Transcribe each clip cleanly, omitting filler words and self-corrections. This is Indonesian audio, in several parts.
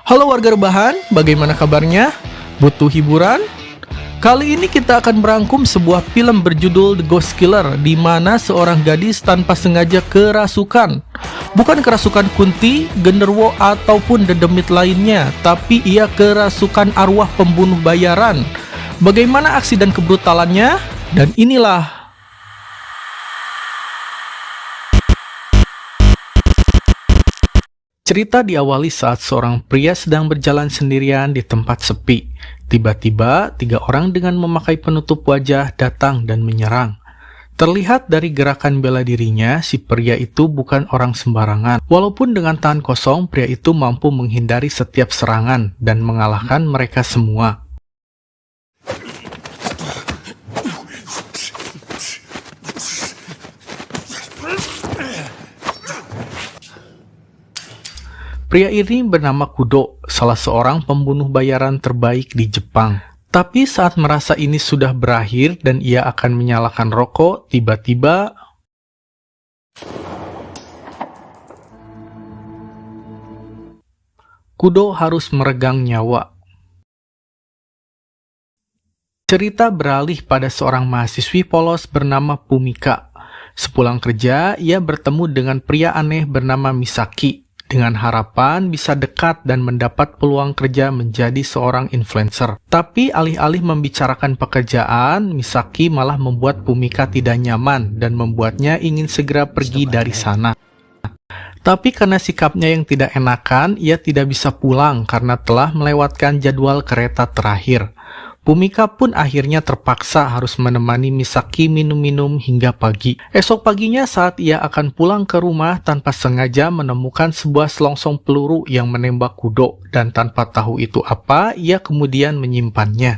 Halo warga rebahan, bagaimana kabarnya? Butuh hiburan? Kali ini kita akan merangkum sebuah film berjudul The Ghost Killer, di mana seorang gadis tanpa sengaja kerasukan. Bukan kerasukan kunti, genderuwo, ataupun dedemit lainnya, tapi ia kerasukan arwah pembunuh bayaran. Bagaimana aksi dan kebrutalannya? Dan inilah cerita. Diawali saat seorang pria sedang berjalan sendirian di tempat sepi. Tiba-tiba, 3 orang dengan memakai penutup wajah datang dan menyerang. Terlihat dari gerakan bela dirinya, si pria itu bukan orang sembarangan. Walaupun dengan tangan kosong, pria itu mampu menghindari setiap serangan dan mengalahkan mereka semua. Pria ini bernama Kudo, salah seorang pembunuh bayaran terbaik di Jepang. Tapi saat merasa ini sudah berakhir dan ia akan menyalakan rokok, tiba-tiba Kudo harus meregang nyawa. Cerita beralih pada seorang mahasiswi polos bernama Pumika. Sepulang kerja, ia bertemu dengan pria aneh bernama Misaki, dengan harapan bisa dekat dan mendapat peluang kerja menjadi seorang influencer. Tapi alih-alih membicarakan pekerjaan, Misaki malah membuat Pumika tidak nyaman dan membuatnya ingin segera pergi dari sana. Tapi karena sikapnya yang tidak enakan, ia tidak bisa pulang karena telah melewatkan jadwal kereta terakhir. Pumika pun akhirnya terpaksa harus menemani Misaki minum-minum hingga pagi. Esok paginya saat ia akan pulang ke rumah, tanpa sengaja menemukan sebuah selongsong peluru yang menembak Kudo, dan tanpa tahu itu apa, ia kemudian menyimpannya.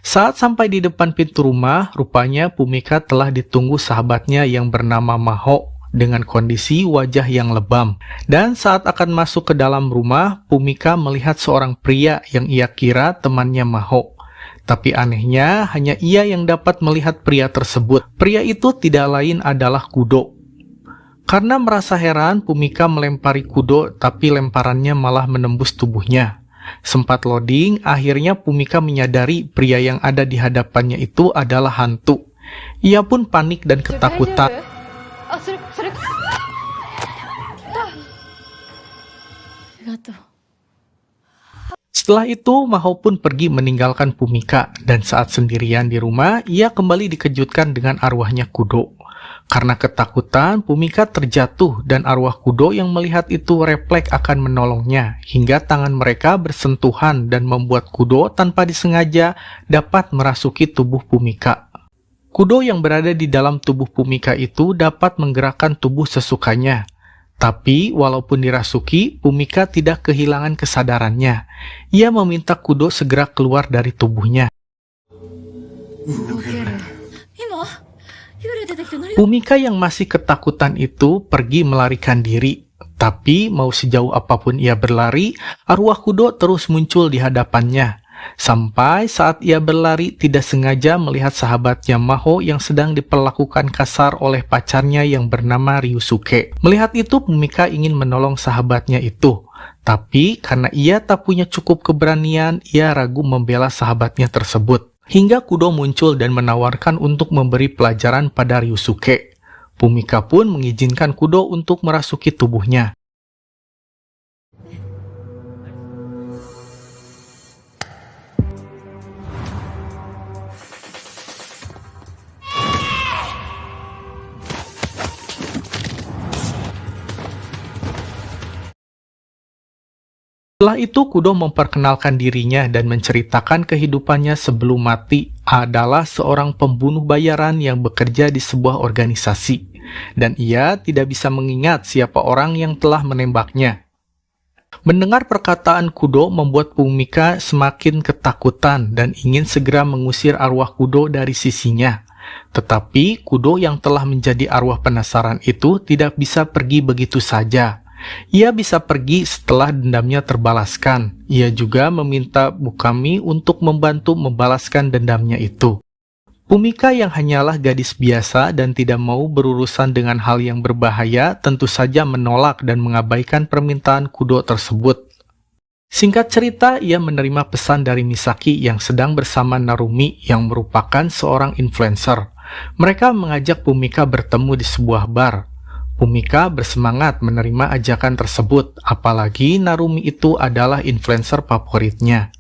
Saat sampai di depan pintu rumah, rupanya Pumika telah ditunggu sahabatnya yang bernama Maho dengan kondisi wajah yang lebam. Dan saat akan masuk ke dalam rumah, Pumika melihat seorang pria yang ia kira temannya Maho. Tapi anehnya, hanya ia yang dapat melihat pria tersebut. Pria itu tidak lain adalah Kudo. Karena merasa heran, Pumika melempari Kudo, tapi lemparannya malah menembus tubuhnya. Sempat loading, akhirnya Pumika menyadari pria yang ada di hadapannya itu adalah hantu. Ia pun panik dan ketakutan. Setelah itu, Maho pun pergi meninggalkan Pumika, dan saat sendirian di rumah, ia kembali dikejutkan dengan arwahnya Kudo. Karena ketakutan, Pumika terjatuh dan arwah Kudo yang melihat itu refleks akan menolongnya, hingga tangan mereka bersentuhan dan membuat Kudo tanpa disengaja dapat merasuki tubuh Pumika. Kudo yang berada di dalam tubuh Pumika itu dapat menggerakkan tubuh sesukanya. Tapi, walaupun dirasuki, Pumika tidak kehilangan kesadarannya. Ia meminta Kudo segera keluar dari tubuhnya. Pumika yang masih ketakutan itu pergi melarikan diri. Tapi, mau sejauh apapun ia berlari, arwah Kudo terus muncul di hadapannya. Sampai saat ia berlari tidak sengaja melihat sahabatnya Maho yang sedang diperlakukan kasar oleh pacarnya yang bernama Ryusuke. Melihat itu, Pumika ingin menolong sahabatnya itu. Tapi karena ia tak punya cukup keberanian, ia ragu membela sahabatnya tersebut. Hingga Kudo muncul dan menawarkan untuk memberi pelajaran pada Ryusuke. Pumika pun mengizinkan Kudo untuk merasuki tubuhnya. Setelah itu, Kudo memperkenalkan dirinya dan menceritakan kehidupannya sebelum mati adalah seorang pembunuh bayaran yang bekerja di sebuah organisasi. Dan ia tidak bisa mengingat siapa orang yang telah menembaknya. Mendengar perkataan Kudo membuat Pumika semakin ketakutan dan ingin segera mengusir arwah Kudo dari sisinya. Tetapi Kudo yang telah menjadi arwah penasaran itu tidak bisa pergi begitu saja. Ia bisa pergi setelah dendamnya terbalaskan. Ia juga meminta Bukami untuk membantu membalaskan dendamnya itu. Pumika yang hanyalah gadis biasa dan tidak mau berurusan dengan hal yang berbahaya tentu saja menolak dan mengabaikan permintaan Kudo tersebut. Singkat cerita, ia menerima pesan dari Misaki yang sedang bersama Narumi yang merupakan seorang influencer. Mereka mengajak Pumika bertemu di sebuah bar. Pumika bersemangat menerima ajakan tersebut, apalagi Narumi itu adalah influencer favoritnya.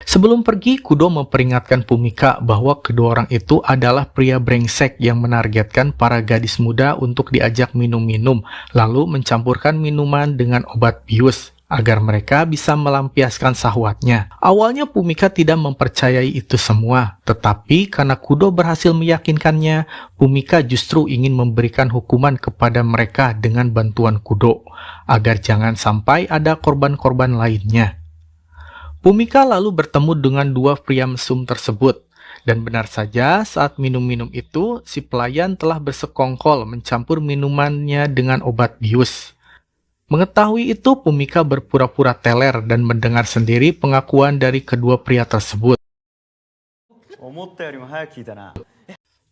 Sebelum pergi, Kudo memperingatkan Pumika bahwa kedua orang itu adalah pria brengsek yang menargetkan para gadis muda untuk diajak minum-minum, lalu mencampurkan minuman dengan obat bius, agar mereka bisa melampiaskan syahwatnya. Awalnya Pumika tidak mempercayai itu semua, tetapi karena Kudo berhasil meyakinkannya, Pumika justru ingin memberikan hukuman kepada mereka dengan bantuan Kudo, agar jangan sampai ada korban-korban lainnya. Pumika lalu bertemu dengan dua pria mesum tersebut, dan benar saja saat minum-minum itu, si pelayan telah bersekongkol mencampur minumannya dengan obat bius. Mengetahui itu, Pumika berpura-pura teler dan mendengar sendiri pengakuan dari kedua pria tersebut.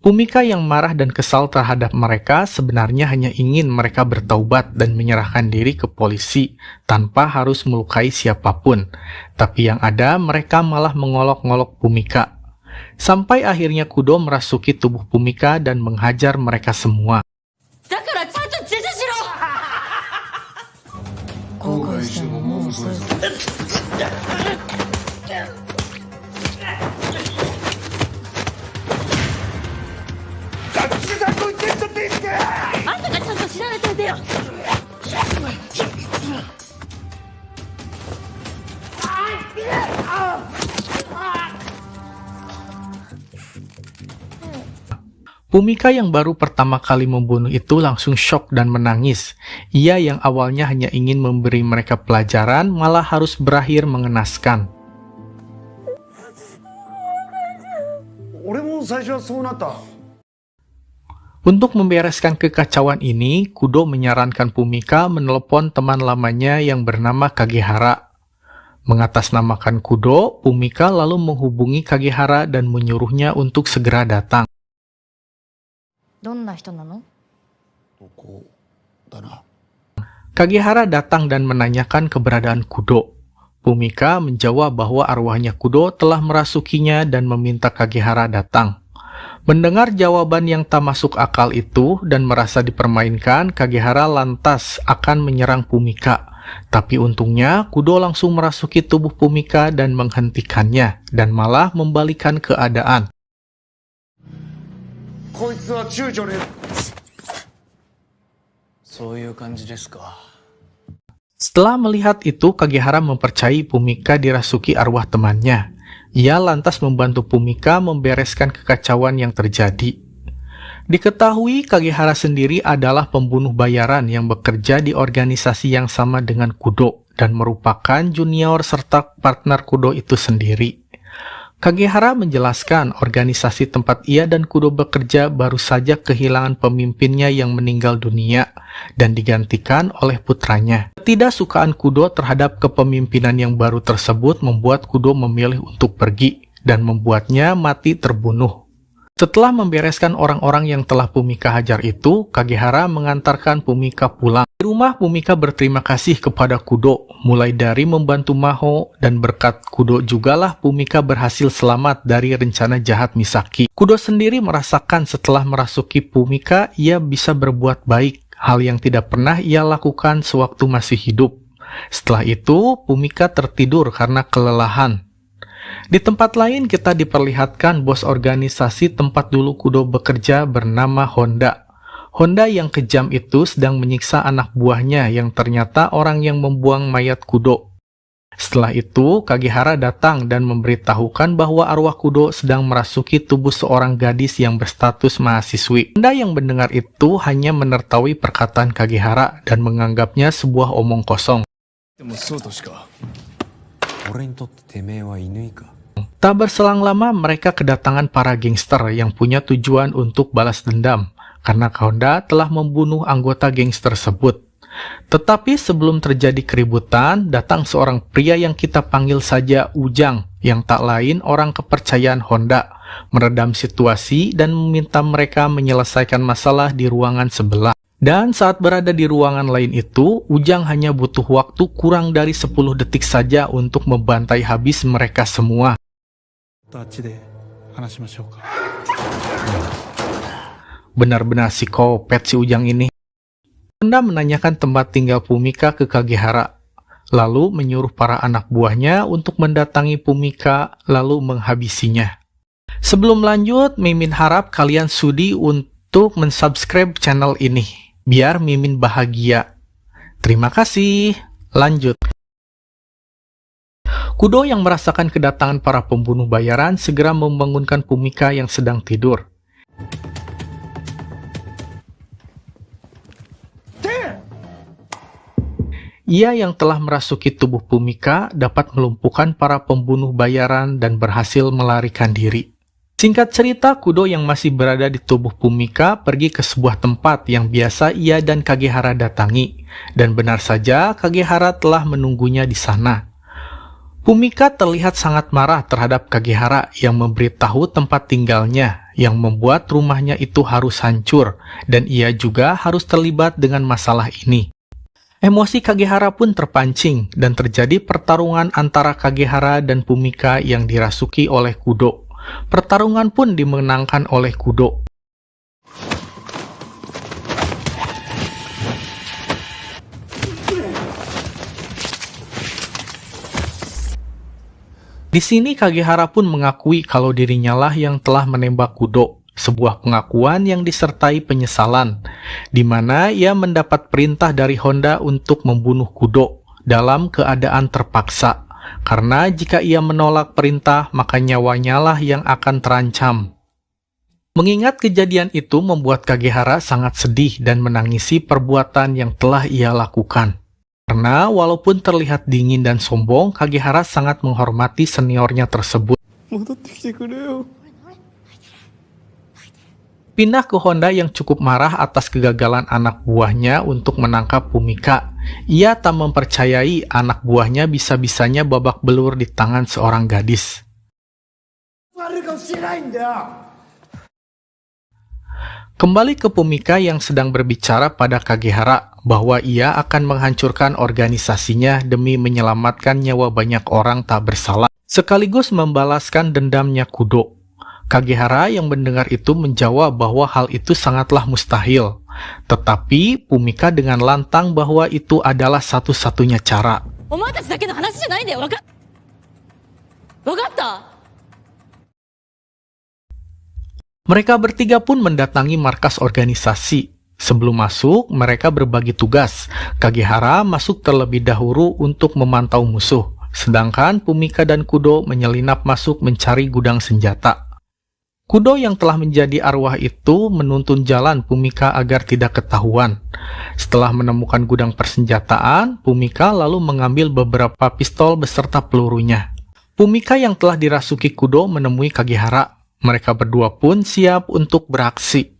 Pumika yang marah dan kesal terhadap mereka sebenarnya hanya ingin mereka bertaubat dan menyerahkan diri ke polisi tanpa harus melukai siapapun. Tapi yang ada mereka malah mengolok-ngolok Pumika. Sampai akhirnya Kudo merasuki tubuh Pumika dan menghajar mereka semua. Pumika yang baru pertama kali membunuh itu langsung syok dan menangis. Ia yang awalnya hanya ingin memberi mereka pelajaran malah harus berakhir mengenaskan. Untuk membereskan kekacauan ini, Kudo menyarankan Pumika menelepon teman lamanya yang bernama Kagehara. Mengatasnamakan Kudo, Pumika lalu menghubungi Kagehara dan menyuruhnya untuk segera datang. Kagehara datang dan menanyakan keberadaan Kudo. Pumika menjawab bahwa arwahnya Kudo telah merasukinya dan meminta Kagehara datang. Mendengar jawaban yang tak masuk akal itu dan merasa dipermainkan, Kagehara lantas akan menyerang Pumika. Tapi untungnya, Kudo langsung merasuki tubuh Pumika dan menghentikannya, dan malah membalikan keadaan. Setelah melihat itu, Kagehara mempercayai Pumika dirasuki arwah temannya. Ia lantas membantu Pumika membereskan kekacauan yang terjadi. Diketahui Kagehara sendiri adalah pembunuh bayaran yang bekerja di organisasi yang sama dengan Kudo dan merupakan junior serta partner Kudo itu sendiri. Kagehara menjelaskan organisasi tempat ia dan Kudo bekerja baru saja kehilangan pemimpinnya yang meninggal dunia dan digantikan oleh putranya. Ketidaksukaan Kudo terhadap kepemimpinan yang baru tersebut membuat Kudo memilih untuk pergi dan membuatnya mati terbunuh. Setelah membereskan orang-orang yang telah Pumika hajar itu, Kagehara mengantarkan Pumika pulang. Di rumah, Pumika berterima kasih kepada Kudo, mulai dari membantu Maho, dan berkat Kudo jugalah Pumika berhasil selamat dari rencana jahat Misaki. Kudo sendiri merasakan setelah merasuki Pumika, ia bisa berbuat baik, hal yang tidak pernah ia lakukan sewaktu masih hidup. Setelah itu, Pumika tertidur karena kelelahan. Di tempat lain kita diperlihatkan bos organisasi tempat dulu Kudo bekerja bernama Honda. Honda yang kejam itu sedang menyiksa anak buahnya yang ternyata orang yang membuang mayat Kudo. Setelah itu, Kagehara datang dan memberitahukan bahwa arwah Kudo sedang merasuki tubuh seorang gadis yang berstatus mahasiswi. Honda yang mendengar itu hanya menertawi perkataan Kagehara dan menganggapnya sebuah omong kosong. Tak berselang lama mereka kedatangan para gangster yang punya tujuan untuk balas dendam karena Honda telah membunuh anggota gangster tersebut. Tetapi sebelum terjadi keributan, datang seorang pria yang kita panggil saja Ujang yang tak lain orang kepercayaan Honda. meredam situasi dan meminta mereka menyelesaikan masalah di ruangan sebelah. Dan saat berada di ruangan lain itu, Ujang hanya butuh waktu kurang dari 10 detik saja untuk membantai habis mereka semua. Benar-benar psikopat si Ujang ini. Honda menanyakan tempat tinggal Fumika ke Kagehara, lalu menyuruh para anak buahnya untuk mendatangi Fumika lalu menghabisinya. Sebelum lanjut, Mimin harap kalian sudi untuk mensubscribe channel ini, biar Mimin bahagia. Terima kasih. Lanjut. Kudo yang merasakan kedatangan para pembunuh bayaran segera membangunkan Fumika yang sedang tidur. Ia yang telah merasuki tubuh Fumika dapat melumpuhkan para pembunuh bayaran dan berhasil melarikan diri. Singkat cerita, Kudo yang masih berada di tubuh Fumika pergi ke sebuah tempat yang biasa ia dan Kagehara datangi. Dan benar saja, Kagehara telah menunggunya di sana. Fumika terlihat sangat marah terhadap Kagehara yang memberitahu tempat tinggalnya, yang membuat rumahnya itu harus hancur, dan ia juga harus terlibat dengan masalah ini. Emosi Kagehara pun terpancing, dan terjadi pertarungan antara Kagehara dan Fumika yang dirasuki oleh Kudo. Pertarungan pun dimenangkan oleh Kudo. Di sini Kagehara pun mengakui kalau dirinya lah yang telah menembak Kudo. Sebuah pengakuan yang disertai penyesalan, di mana ia mendapat perintah dari Honda untuk membunuh Kudo dalam keadaan terpaksa, karena jika ia menolak perintah, maka nyawanya lah yang akan terancam. Mengingat kejadian itu membuat Kagehara sangat sedih dan menangisi perbuatan yang telah ia lakukan. Karena walaupun terlihat dingin dan sombong, Kagehara sangat menghormati seniornya tersebut. Pindah ke Honda yang cukup marah atas kegagalan anak buahnya untuk menangkap Fumika. Ia tak mempercayai anak buahnya bisa-bisanya babak belur di tangan seorang gadis. Kembali ke Fumika yang sedang berbicara pada Kagehara bahwa ia akan menghancurkan organisasinya demi menyelamatkan nyawa banyak orang tak bersalah, sekaligus membalaskan dendamnya Kudo. Kagehara yang mendengar itu menjawab bahwa hal itu sangatlah mustahil. Tetapi Fumika dengan lantang bahwa itu adalah satu-satunya cara. Mereka bertiga pun mendatangi markas organisasi. Sebelum masuk, mereka berbagi tugas. Kagehara masuk terlebih dahulu untuk memantau musuh, sedangkan Fumika dan Kudo menyelinap masuk mencari gudang senjata. Kudo yang telah menjadi arwah itu menuntun jalan Fumika agar tidak ketahuan. Setelah menemukan gudang persenjataan, Fumika lalu mengambil beberapa pistol beserta pelurunya. Fumika yang telah dirasuki Kudo menemui Kagehara. Mereka berdua pun siap untuk beraksi.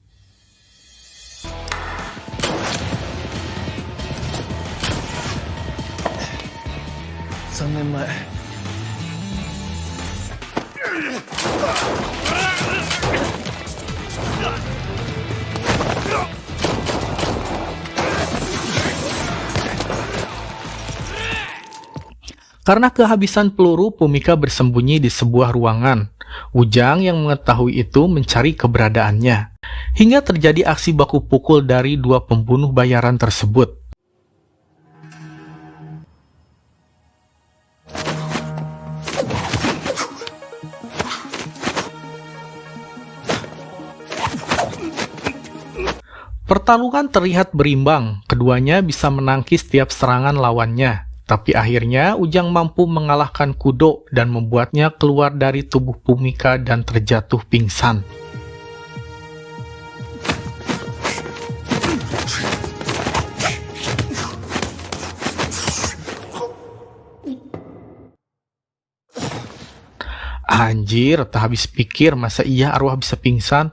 Karena kehabisan peluru, Fumika bersembunyi di sebuah ruangan. Ujang yang mengetahui itu mencari keberadaannya, hingga terjadi aksi baku pukul dari dua pembunuh bayaran tersebut. Pertarungan terlihat berimbang, keduanya bisa menangkis setiap serangan lawannya. Tapi akhirnya Ujang mampu mengalahkan Kudo dan membuatnya keluar dari tubuh Fumika dan terjatuh pingsan. Anjir, tak habis pikir masa iya arwah bisa pingsan.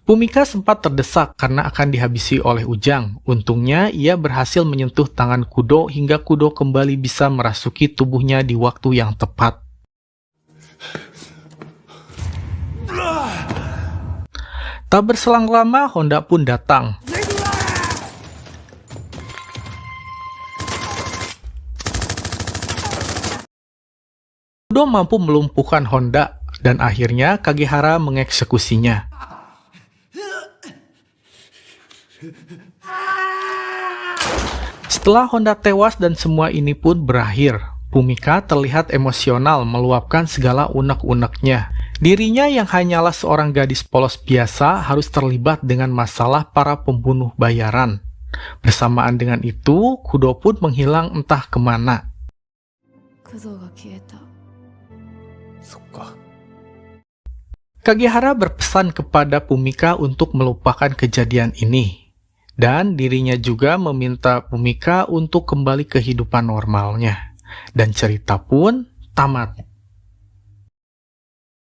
Fumika sempat terdesak karena akan dihabisi oleh Ujang. Untungnya, ia berhasil menyentuh tangan Kudo hingga Kudo kembali bisa merasuki tubuhnya di waktu yang tepat. Tak berselang lama, Honda pun datang. Kudo mampu melumpuhkan Honda, dan akhirnya Kagehara mengeksekusinya. Setelah Honda tewas dan semua ini pun berakhir, Fumika terlihat emosional meluapkan segala unek-uneknya. Dirinya yang hanyalah seorang gadis polos biasa harus terlibat dengan masalah para pembunuh bayaran. Bersamaan dengan itu, Kudo pun menghilang entah kemana. Kagehara berpesan kepada Fumika untuk melupakan kejadian ini, dan dirinya juga meminta Fumika untuk kembali ke kehidupan normalnya. Dan cerita pun tamat.